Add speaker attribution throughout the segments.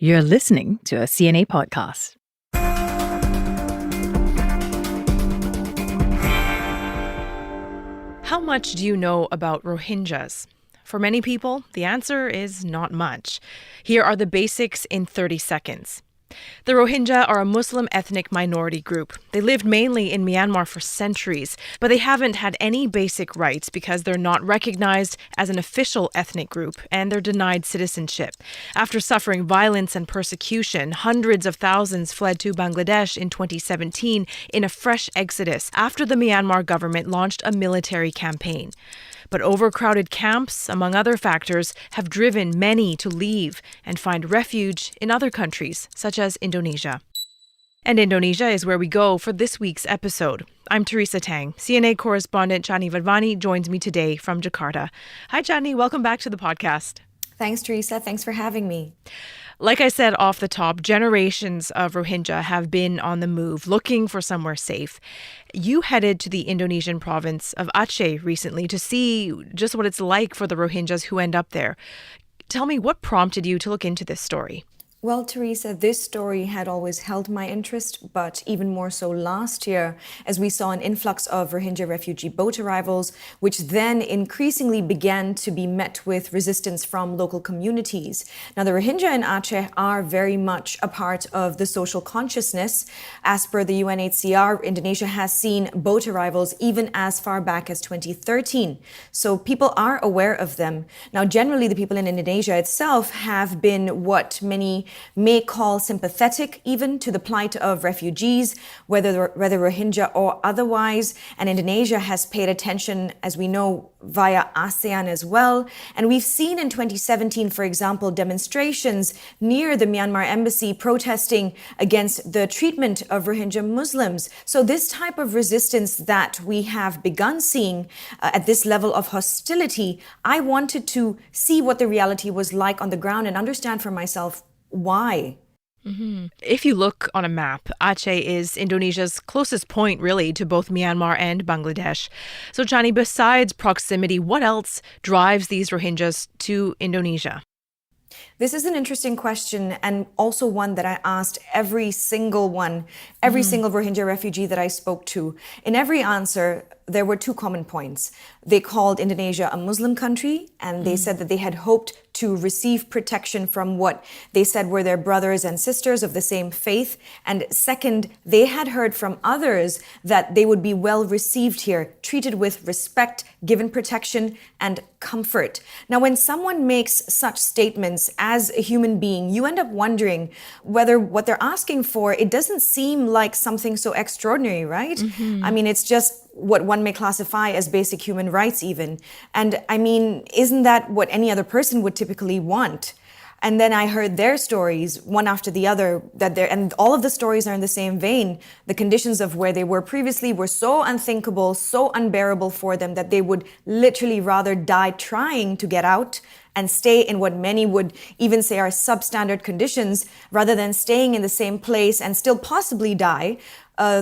Speaker 1: You're listening to a CNA podcast. How much do you know about Rohingyas? For many people, the answer is not much. Here are the basics in 30 seconds. The Rohingya are a Muslim ethnic minority group. They lived mainly in Myanmar for centuries, but they haven't had any basic rights because they're not recognized as an official ethnic group and they're denied citizenship. After suffering violence and persecution, hundreds of thousands fled to Bangladesh in 2017 in a fresh exodus after the Myanmar government launched a military campaign. But overcrowded camps, among other factors, have driven many to leave and find refuge in other countries, such as Indonesia. And Indonesia is where we go for this week's episode. I'm Teresa Tang. CNA Correspondent Chandni Vatvani joins me today from Jakarta. Hi, Chandni. Welcome back to the podcast.
Speaker 2: Thanks, Teresa. Thanks for having me.
Speaker 1: Like I said off the top, generations of Rohingya have been on the move, looking for somewhere safe. You headed to the Indonesian province of Aceh recently to see just what it's like for the Rohingyas who end up there. Tell me, what prompted you to look into this story?
Speaker 2: Well, Teresa, this story had always held my interest, but even more so last year, as we saw an influx of Rohingya refugee boat arrivals, which then increasingly began to be met with resistance from local communities. Now, the Rohingya in Aceh are very much a part of the social consciousness. As per the UNHCR, Indonesia has seen boat arrivals even as far back as 2013. So people are aware of them. Now, generally, the people in Indonesia itself have been what many may call sympathetic even to the plight of refugees, whether Rohingya or otherwise. And Indonesia has paid attention, as we know, via ASEAN as well. And we've seen in 2017, for example, demonstrations near the Myanmar embassy protesting against the treatment of Rohingya Muslims. So this type of resistance that we have begun seeing at this level of hostility, I wanted to see what the reality was like on the ground and understand for myself why.
Speaker 1: Mm-hmm. If you look on a map, Aceh is Indonesia's closest point, really, to both Myanmar and Bangladesh. So, Chandni, besides proximity, what else drives these Rohingyas to Indonesia?
Speaker 2: This is an interesting question, and also one that I asked every single Rohingya refugee that I spoke to. In every answer, there were two common points. They called Indonesia a Muslim country, and they said that they had hoped to receive protection from what they said were their brothers and sisters of the same faith. And second, they had heard from others that they would be well received here, treated with respect, given protection and comfort. Now, when someone makes such statements as a human being, you end up wondering whether what they're asking for, it doesn't seem like something so extraordinary, right? Mm-hmm. I mean, it's just what one may classify as basic human rights even. And I mean, isn't that what any other person would typically want? And then I heard their stories, one after the other, and all of the stories are in the same vein. The conditions of where they were previously were so unthinkable, so unbearable for them that they would literally rather die trying to get out and stay in what many would even say are substandard conditions, rather than staying in the same place and still possibly die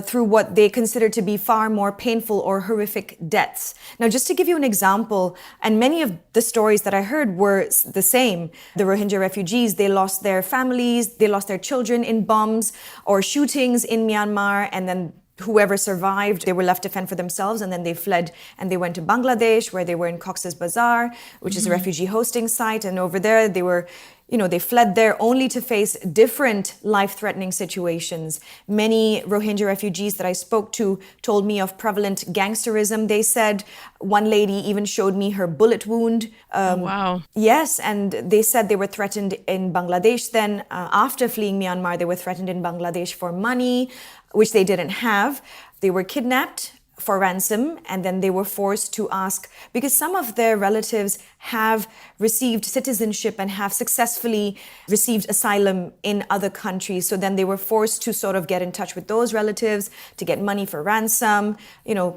Speaker 2: through what they consider to be far more painful or horrific deaths. Now, just to give you an example, and many of the stories that I heard were the same. The Rohingya refugees, they lost their families, they lost their children in bombs or shootings in Myanmar, and then whoever survived, they were left to fend for themselves, and then they fled and they went to Bangladesh, where they were in Cox's Bazar, which is a refugee hosting site. And over there, they fled there only to face different life-threatening situations. Many Rohingya refugees that I spoke to told me of prevalent gangsterism. They said one lady even showed me her bullet wound.
Speaker 1: Wow.
Speaker 2: Yes, and they said they were threatened in Bangladesh. Then after fleeing Myanmar, they were threatened in Bangladesh for money, which they didn't have. They were kidnapped for ransom, and then they were forced to ask, because some of their relatives have received citizenship and have successfully received asylum in other countries. So then they were forced to sort of get in touch with those relatives to get money for ransom,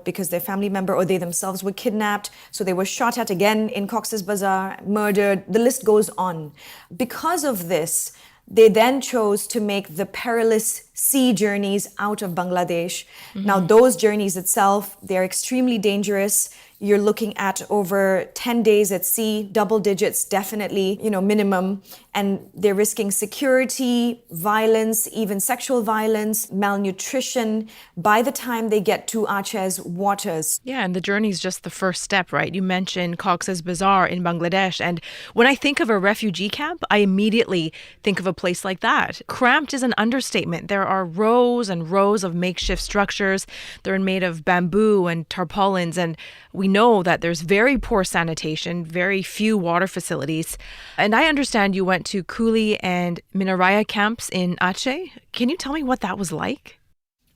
Speaker 2: because their family member or they themselves were kidnapped. So they were shot at again in Cox's Bazar, murdered. The list goes on. Because of this, they then chose to make the perilous sea journeys out of Bangladesh. Mm-hmm. Now, those journeys itself, they're extremely dangerous. You're looking at over 10 days at sea, double digits, definitely, minimum. And they're risking security, violence, even sexual violence, malnutrition by the time they get to Aceh's waters.
Speaker 1: Yeah, and the journey's just the first step, right? You mentioned Cox's Bazar in Bangladesh. And when I think of a refugee camp, I immediately think of a place like that. Cramped is an understatement. There are rows and rows of makeshift structures. They're made of bamboo and tarpaulins. And we know that there's very poor sanitation, very few water facilities. And I understand you went to Kuli and Minaraya camps in Aceh. Can you tell me what that was like?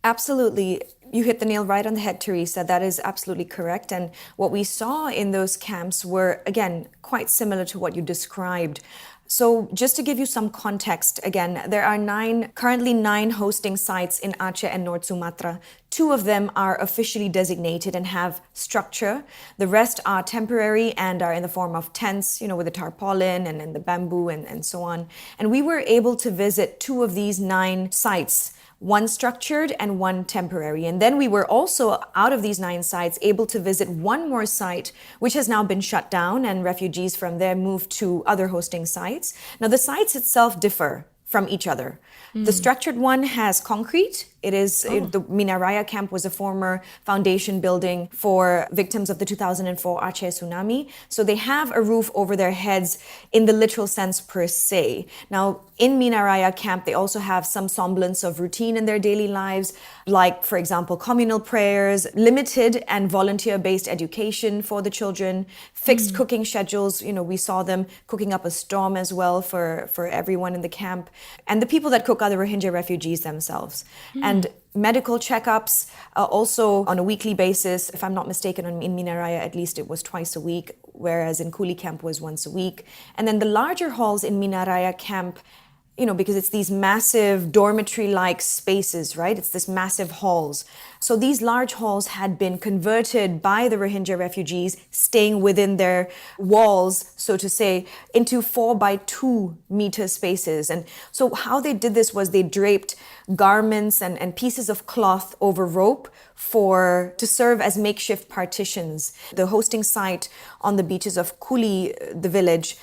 Speaker 2: Absolutely. You hit the nail right on the head, Teresa. That is absolutely correct. And what we saw in those camps were, again, quite similar to what you described. So just to give you some context, again, there are currently nine hosting sites in Aceh and North Sumatra. 2 of them are officially designated and have structure. The rest are temporary and are in the form of tents, with the tarpaulin and the bamboo and so on. And we were able to visit 2 of these 9 sites, one structured and one temporary. And then we were also, out of these 9 sites, able to visit one more site, which has now been shut down, and refugees from there moved to other hosting sites. Now, the sites itself differ from each other. The structured one has concrete. The Minaraya camp was a former foundation building for victims of the 2004 Aceh tsunami. So they have a roof over their heads in the literal sense per se. Now, in Minaraya camp, they also have some semblance of routine in their daily lives, like, for example, communal prayers, limited and volunteer-based education for the children, fixed cooking schedules. We saw them cooking up a storm as well for everyone in the camp. And the people that cook are the Rohingya refugees themselves. And medical checkups also on a weekly basis. If I'm not mistaken, in Minaraya, at least it was twice a week, whereas in Kuli camp was once a week. And then the larger halls in Minaraya camp, because it's these massive dormitory-like spaces, right? It's this massive halls. So these large halls had been converted by the Rohingya refugees, staying within their walls, so to say, into 4 by 2 meter spaces. And so how they did this was they draped garments and pieces of cloth over rope to serve as makeshift partitions. The hosting site on the beaches of Kuli, the village,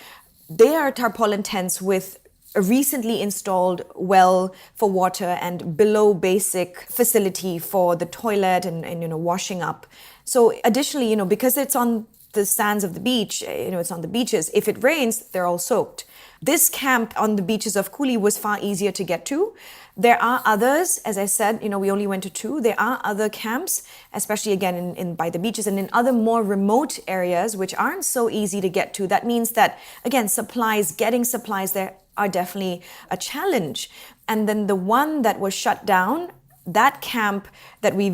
Speaker 2: they are tarpaulin tents with a recently installed well for water and below basic facility for the toilet and washing up. So additionally, because it's on the sands of the beach, it's on the beaches, if it rains, they're all soaked. This camp on the beaches of Kuli was far easier to get to. There are others, as I said, we only went to 2. There are other camps, especially again in by the beaches and in other more remote areas, which aren't so easy to get to. That means that, again, getting supplies there are definitely a challenge. And then the one that was shut down, that camp that we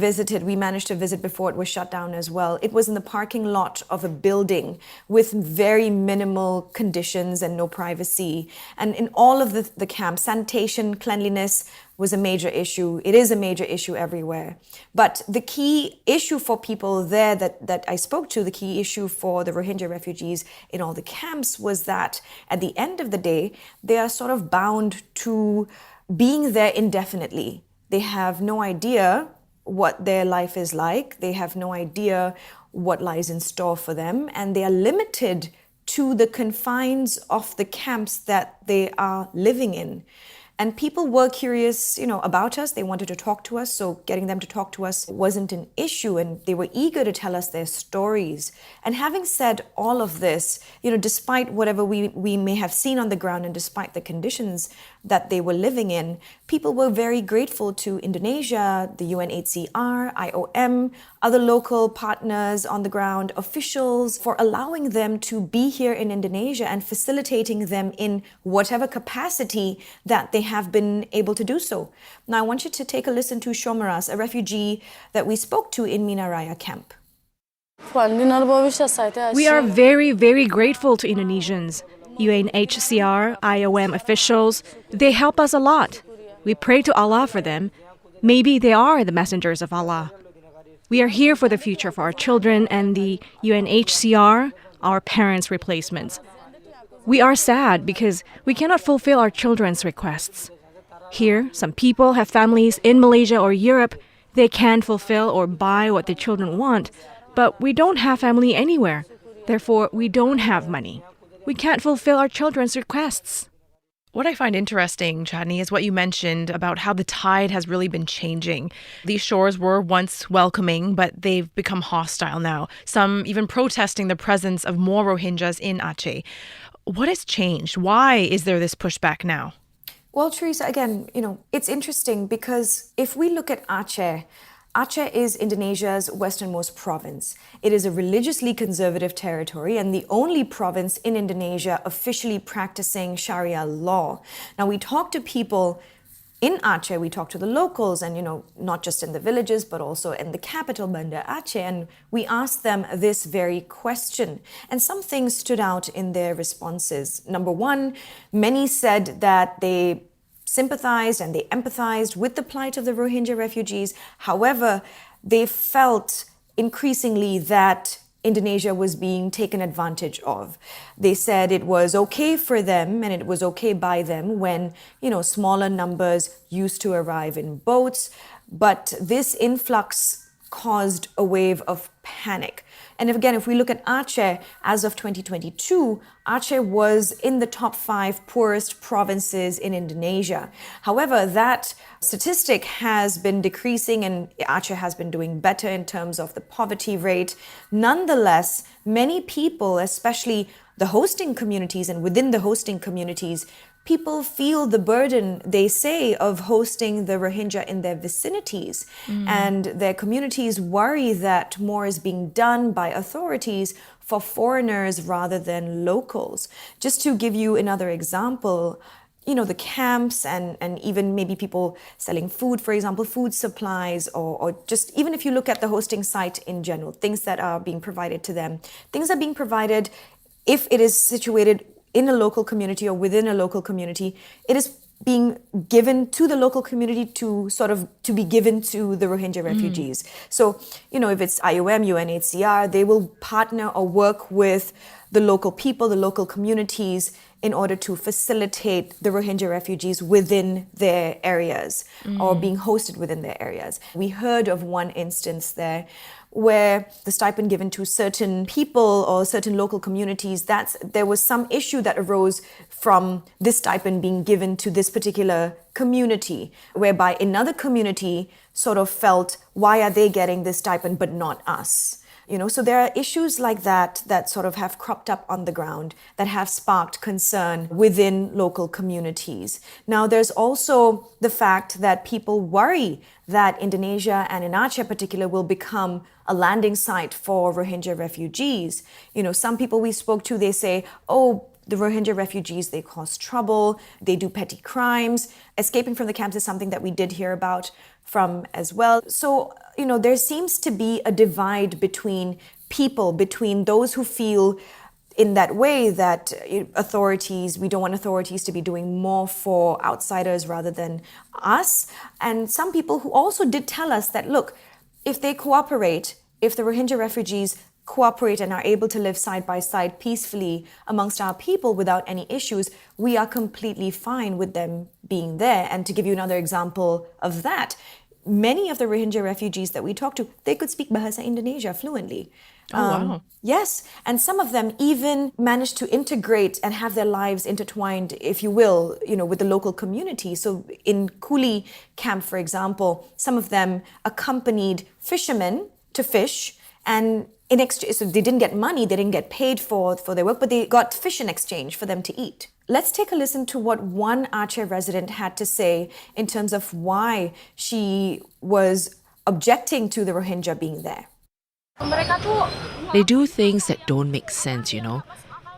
Speaker 2: managed to visit before it was shut down as well. It was in the parking lot of a building with very minimal conditions and no privacy. And in all of the camps, sanitation, cleanliness was a major issue. It is a major issue everywhere. But the key issue for people there that I spoke to, the key issue for the Rohingya refugees in all the camps was that at the end of the day, they are sort of bound to being there indefinitely. They have no idea what their life is like. They have no idea what lies in store for them. And they are limited to the confines of the camps that they are living in. And people were curious, about us. They wanted to talk to us. So getting them to talk to us wasn't an issue. And they were eager to tell us their stories. And having said all of this, despite whatever we may have seen on the ground and despite the conditions that they were living in, people were very grateful to Indonesia, the UNHCR, IOM, other local partners on the ground, officials, for allowing them to be here in Indonesia and facilitating them in whatever capacity that they have been able to do so. Now, I want you to take a listen to Shomaras, a refugee that we spoke to in Minaraya camp.
Speaker 3: We are very, very grateful to Indonesians, UNHCR, IOM officials. They help us a lot. We pray to Allah for them. Maybe they are the messengers of Allah. We are here for the future for our children and the UNHCR, our parents' replacements. We are sad because we cannot fulfill our children's requests. Here, some people have families in Malaysia or Europe. They can fulfill or buy what their children want, But we don't have family anywhere. Therefore, we don't have money. We can't fulfill our children's requests.
Speaker 1: What I find interesting, Chandni, is what you mentioned about how the tide has really been changing. These shores were once welcoming, but they've become hostile now, some even protesting the presence of more Rohingyas in Aceh. What has changed? Why is there this pushback now?
Speaker 2: Well, Teresa, again, it's interesting because if we look at Aceh, Aceh is Indonesia's westernmost province. It is a religiously conservative territory and the only province in Indonesia officially practicing Sharia law. Now, we talk to people in Aceh, we talk to the locals and, not just in the villages, but also in the capital, Banda Aceh, and we asked them this very question. And some things stood out in their responses. Number one, many said that they sympathized and they empathized with the plight of the Rohingya refugees. However, they felt increasingly that Indonesia was being taken advantage of. They said it was okay for them and it was okay by them when, smaller numbers used to arrive in boats. But this influx caused a wave of panic. And again, if we look at Aceh, as of 2022, Aceh was in the top 5 poorest provinces in Indonesia. However, that statistic has been decreasing and Aceh has been doing better in terms of the poverty rate. Nonetheless, many people, especially the hosting communities and within the hosting communities, people feel the burden, they say, of hosting the Rohingya in their vicinities. And their communities worry that more is being done by authorities for foreigners rather than locals. Just to give you another example, the camps and even maybe people selling food, for example, food supplies, or just even if you look at the hosting site in general, things that are being provided to them, things are being provided if it is situated in a local community or within a local community, it is being given to the local community to be given to the Rohingya refugees. So, if it's IOM, UNHCR, they will partner or work with the local people, the local communities in order to facilitate the Rohingya refugees within their areas or being hosted within their areas. We heard of one instance there where the stipend given to certain people or certain local communities, there was some issue that arose from this stipend being given to this particular community, whereby another community sort of felt, why are they getting this stipend but not us? So there are issues like that sort of have cropped up on the ground that have sparked concern within local communities. Now, there's also the fact that people worry that Indonesia and in Aceh in particular will become a landing site for Rohingya refugees. Some people we spoke to, they say, the Rohingya refugees, they cause trouble, they do petty crimes. Escaping from the camps is something that we did hear about from as well. So, there seems to be a divide between people, between those who feel in that way that we don't want authorities to be doing more for outsiders rather than us. And some people who also did tell us that, look, if they cooperate, if the Rohingya refugees cooperate and are able to live side by side peacefully amongst our people without any issues, we are completely fine with them being there. And to give you another example of that, many of the Rohingya refugees that we talked to, they could speak Bahasa Indonesia fluently.
Speaker 1: Wow.
Speaker 2: Yes, and some of them even managed to integrate and have their lives intertwined, if you will, with the local community. So in Kuli camp, for example, some of them accompanied fishermen to fish, and so they didn't get money, they didn't get paid for their work, but they got fish in exchange for them to eat. Let's take a listen to what one Aceh resident had to say in terms of why she was objecting to the Rohingya being there.
Speaker 4: They do things that don't make sense,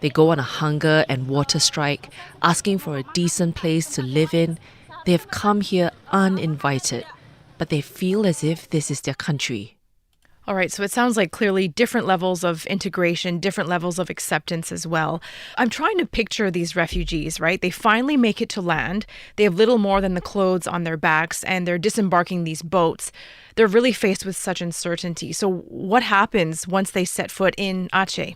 Speaker 4: They go on a hunger and water strike, asking for a decent place to live in. They have come here uninvited, but they feel as if this is their country.
Speaker 1: All right, so it sounds like clearly different levels of integration, different levels of acceptance as well. I'm trying to picture these refugees, right? They finally make it to land. They have little more than the clothes on their backs, and they're disembarking these boats. They're really faced with such uncertainty. So what happens once they set foot in Aceh?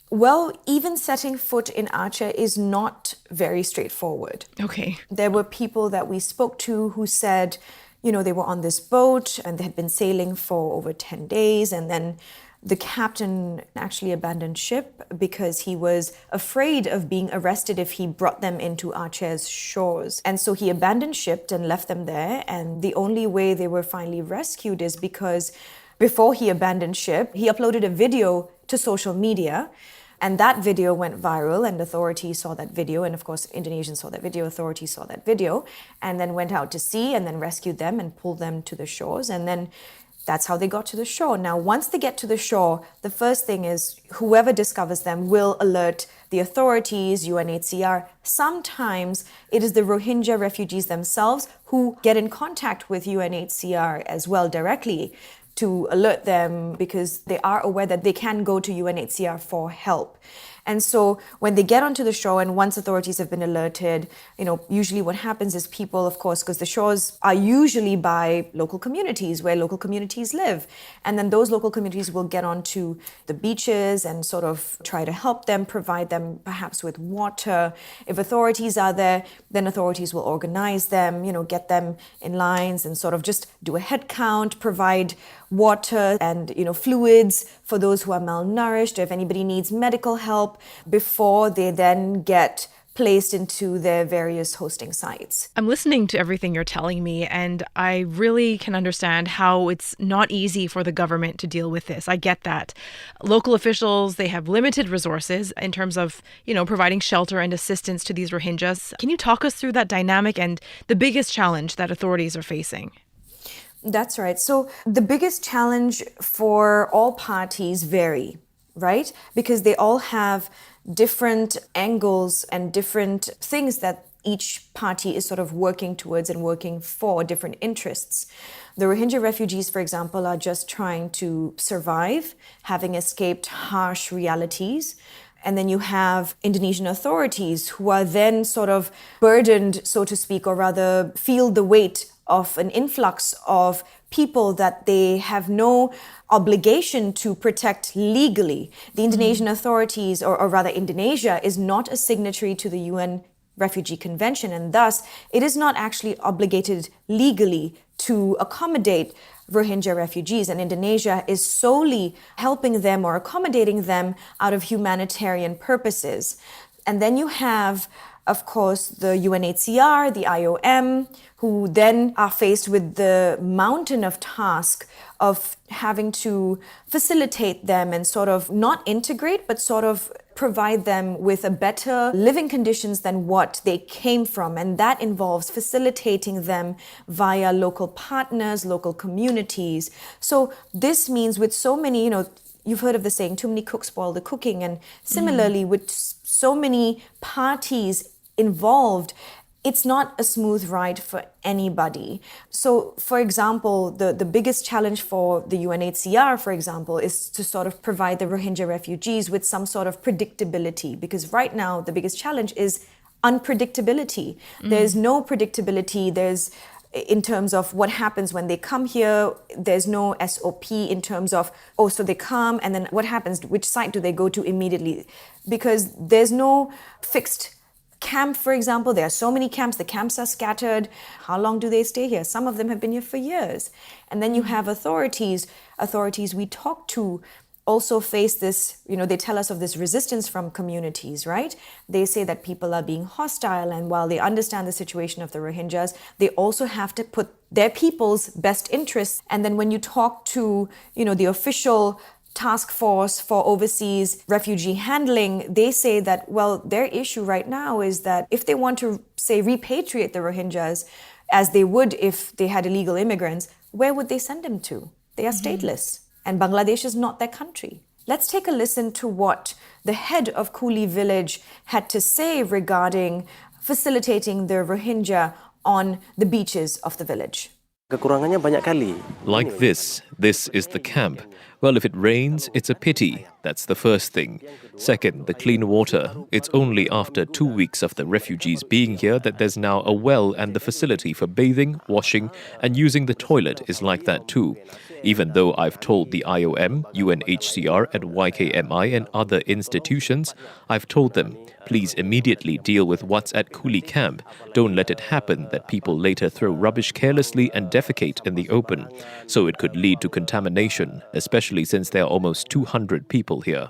Speaker 2: Well, even setting foot in Aceh is not very straightforward.
Speaker 1: Okay.
Speaker 2: There were people that we spoke to who said, they were on this boat and they had been sailing for over 10 days, and then The captain actually abandoned ship because he was afraid of being arrested if he brought them into Aceh's shores. And so he abandoned ship and left them there. And the only way they were finally rescued is because before he abandoned ship, he uploaded a video to social media. And that video went viral, and authorities saw that video. And of course, Indonesians saw that video, authorities saw that video, and then went out to sea and then rescued them and pulled them to the shores. And then that's how they got to the shore. Now, once they get to the shore, the first thing is whoever discovers them will alert the authorities, UNHCR. Sometimes it is the Rohingya refugees themselves who get in contact with UNHCR as well directly to alert them because they are aware that they can go to UNHCR for help. And so when they get onto the shore and once authorities have been alerted, usually what happens is people, of course, because the shores are usually by local communities where local communities live. And then those local communities will get onto the beaches and sort of try to help them, provide them perhaps with water. If authorities are there, then authorities will organize them, get them in lines and sort of just do a head count, provide water and fluids for those who are malnourished, or if anybody needs medical help before they then get placed into their various hosting sites.
Speaker 1: I'm listening to everything you're telling me, and I really can understand how it's not easy for the government to deal with this. I get that. Local officials, they have limited resources in terms of, providing shelter and assistance to these Rohingyas. Can you talk us through that dynamic and the biggest challenge that authorities are facing?
Speaker 2: That's right. So the biggest challenge for all parties vary, right? Because they all have different angles and different things that each party is sort of working towards and working for, different interests. The Rohingya refugees, for example, are just trying to survive, having escaped harsh realities. And then you have Indonesian authorities who are then sort of burdened, so to speak, or rather feel the weight of an influx of people that they have no obligation to protect legally. The Indonesian authorities, or rather Indonesia, is not a signatory to the UN Refugee Convention, and thus it is not actually obligated legally to accommodate Rohingya refugees, and Indonesia is solely helping them or accommodating them out of humanitarian purposes. And then you have, of course, the UNHCR, the IOM, who then are faced with the mountain of task of having to facilitate them and sort of not integrate, but sort of provide them with a better living conditions than what they came from. And that involves facilitating them via local partners, local communities. So this means with so many, you've heard of the saying, too many cooks spoil the cooking. And similarly, with so many parties involved, it's not a smooth ride for anybody. So, for example, the biggest challenge for the UNHCR, for example, is to sort of provide the Rohingya refugees with some sort of predictability. Because right now, the biggest challenge is unpredictability. There's no predictability. In terms of what happens when they come here, there's no SOP in terms of, so they come and then what happens, which site do they go to immediately? Because there's no fixed camp, for example. There are so many camps. The camps are scattered. How long do they stay here? Some of them have been here for years. And then you have authorities we talk to also face this, they tell us of this resistance from communities, right? They say that people are being hostile, and while they understand the situation of the Rohingyas, they also have to put their people's best interests. And then when you talk to, the official task force for overseas refugee handling, they say that, their issue right now is that if they want to, say, repatriate the Rohingyas, as they would if they had illegal immigrants, where would they send them to? They are stateless, and Bangladesh is not their country. Let's take a listen to what the head of Kuli village had to say regarding facilitating the Rohingya on the beaches of the village.
Speaker 5: Kekurangannya banyak kali.
Speaker 6: Like this is the camp. Well, if it rains, it's a pity. That's the first thing. Second, the clean water. It's only after 2 weeks of the refugees being here that there's now a well, and the facility for bathing, washing, and using the toilet is like that too. Even though I've told the IOM, UNHCR, and YKMI and other institutions, I've told them, Please immediately deal with what's at Kuli camp. Don't let it happen that people later throw rubbish carelessly and defecate in the open. So it could lead to contamination, especially since there are almost 200 people here.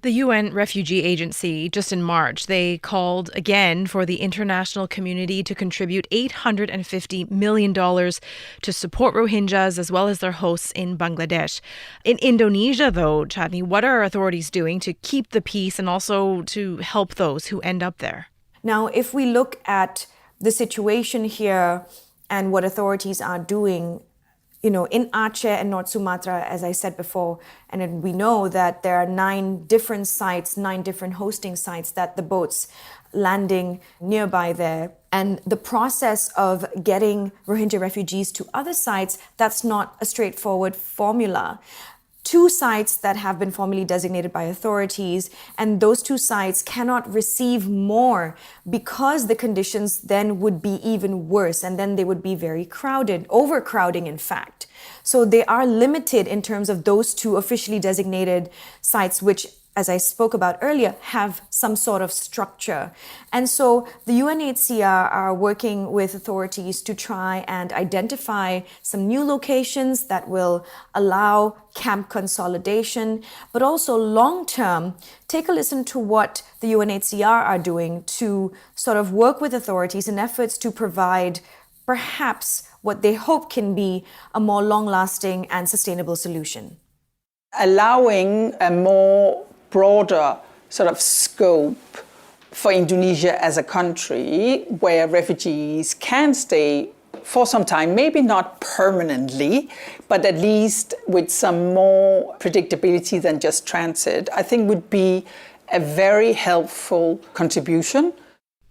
Speaker 1: The UN Refugee Agency, just in March, they called again for the international community to contribute $850 million to support Rohingyas as well as their hosts in Bangladesh. In Indonesia, though, Chandni, what are authorities doing to keep the peace and also to help those who end up there?
Speaker 2: Now, if we look at the situation here and what authorities are doing, in Aceh and North Sumatra, as I said before, and we know that there are 9 different sites, 9 different hosting sites that the boats landing nearby there. And the process of getting Rohingya refugees to other sites, that's not a straightforward formula. 2 sites that have been formally designated by authorities, and those 2 sites cannot receive more because the conditions then would be even worse, and then they would be very crowded, overcrowding in fact. So they are limited in terms of those 2 officially designated sites, which, as I spoke about earlier, have some sort of structure. And so the UNHCR are working with authorities to try and identify some new locations that will allow camp consolidation, but also long-term, take a listen to what the UNHCR are doing to sort of work with authorities in efforts to provide perhaps what they hope can be a more long-lasting and sustainable solution.
Speaker 7: Allowing a more broader sort of scope for Indonesia as a country where refugees can stay for some time, maybe not permanently, but at least with some more predictability than just transit, I think would be a very helpful contribution.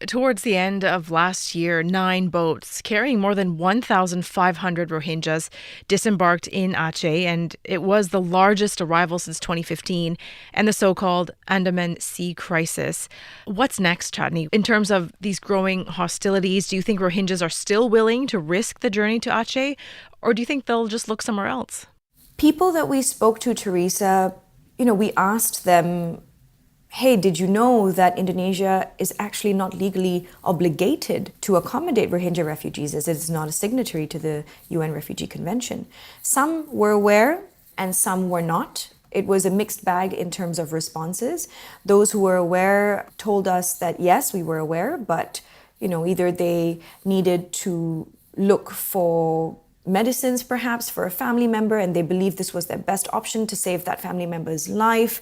Speaker 1: Towards the end of last year, 9 boats carrying more than 1,500 Rohingyas disembarked in Aceh, and it was the largest arrival since 2015 and the so-called Andaman Sea crisis. What's next, Chandni? In terms of these growing hostilities, do you think Rohingyas are still willing to risk the journey to Aceh, or do you think they'll just look somewhere else?
Speaker 2: People that we spoke to, Teresa, we asked them, hey, did you know that Indonesia is actually not legally obligated to accommodate Rohingya refugees, as it is not a signatory to the UN Refugee Convention? Some were aware and some were not. It was a mixed bag in terms of responses. Those who were aware told us that, yes, we were aware, but either they needed to look for medicines perhaps for a family member and they believed this was their best option to save that family member's life,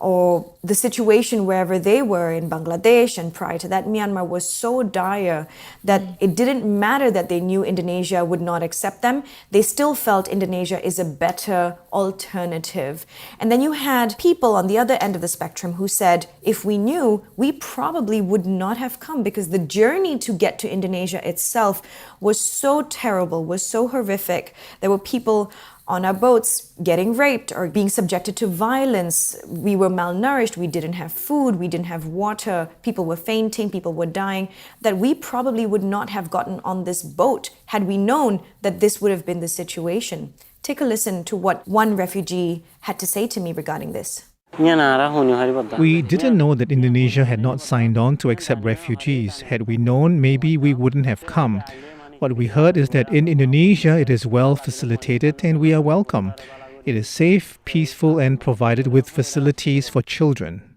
Speaker 2: or the situation wherever they were in Bangladesh and prior to that Myanmar was so dire that it didn't matter that they knew Indonesia would not accept them. They still felt Indonesia is a better alternative. And then you had people on the other end of the spectrum who said, if we knew, we probably would not have come, because the journey to get to Indonesia itself was so terrible, was so horrific. There were people on our boats getting raped or being subjected to violence. We were malnourished, we didn't have food, we didn't have water, people were fainting, people were dying, that we probably would not have gotten on this boat had we known that this would have been the situation. Take a listen to what one refugee had to say to me regarding this.
Speaker 8: We didn't know that Indonesia had not signed on to accept refugees. Had we known, maybe we wouldn't have come. What we heard is that in Indonesia, it is well facilitated and we are welcome. It is safe, peaceful, and provided with facilities for children.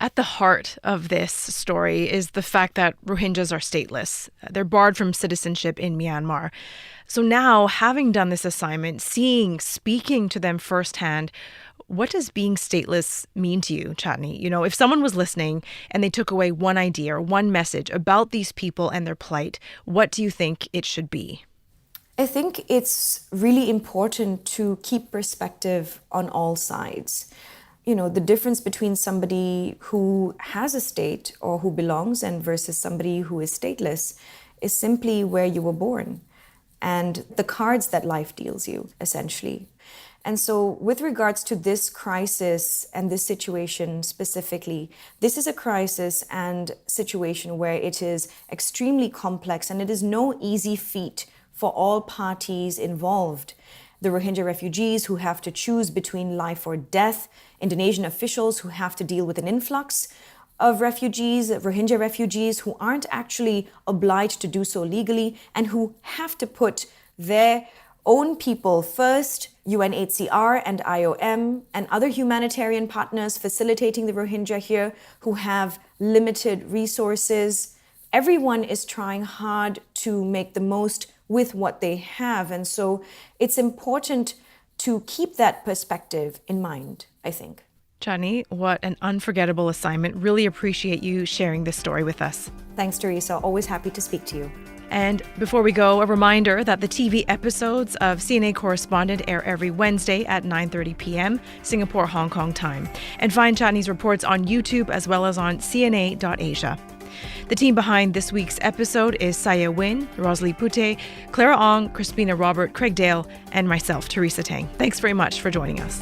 Speaker 1: At the heart of this story is the fact that Rohingyas are stateless. They're barred from citizenship in Myanmar. So now, having done this assignment, speaking to them firsthand, what does being stateless mean to you, Chandni? If someone was listening and they took away one idea or one message about these people and their plight, what do you think it should be?
Speaker 2: I think it's really important to keep perspective on all sides. The difference between somebody who has a state or who belongs and versus somebody who is stateless is simply where you were born and the cards that life deals you, essentially. And so with regards to this crisis and this situation specifically, this is a crisis and situation where it is extremely complex and it is no easy feat for all parties involved. The Rohingya refugees who have to choose between life or death, Indonesian officials who have to deal with an influx of refugees, Rohingya refugees, who aren't actually obliged to do so legally and who have to put their own people first. UNHCR and IOM and other humanitarian partners facilitating the Rohingya here who have limited resources. Everyone is trying hard to make the most with what they have. And so it's important to keep that perspective in mind, I think.
Speaker 1: Chandni, what an unforgettable assignment. Really appreciate you sharing this story with us.
Speaker 2: Thanks, Teresa. Always happy to speak to you.
Speaker 1: And before we go, a reminder that the TV episodes of CNA Correspondent air every Wednesday at 9:30 p.m. Singapore, Hong Kong time. And find Chandni's reports on YouTube as well as on cna.asia. The team behind this week's episode is Saya Win, Rosalie Pute, Clara Ong, Crispina Robert, Craig Dale, and myself, Teresa Tang. Thanks very much for joining us.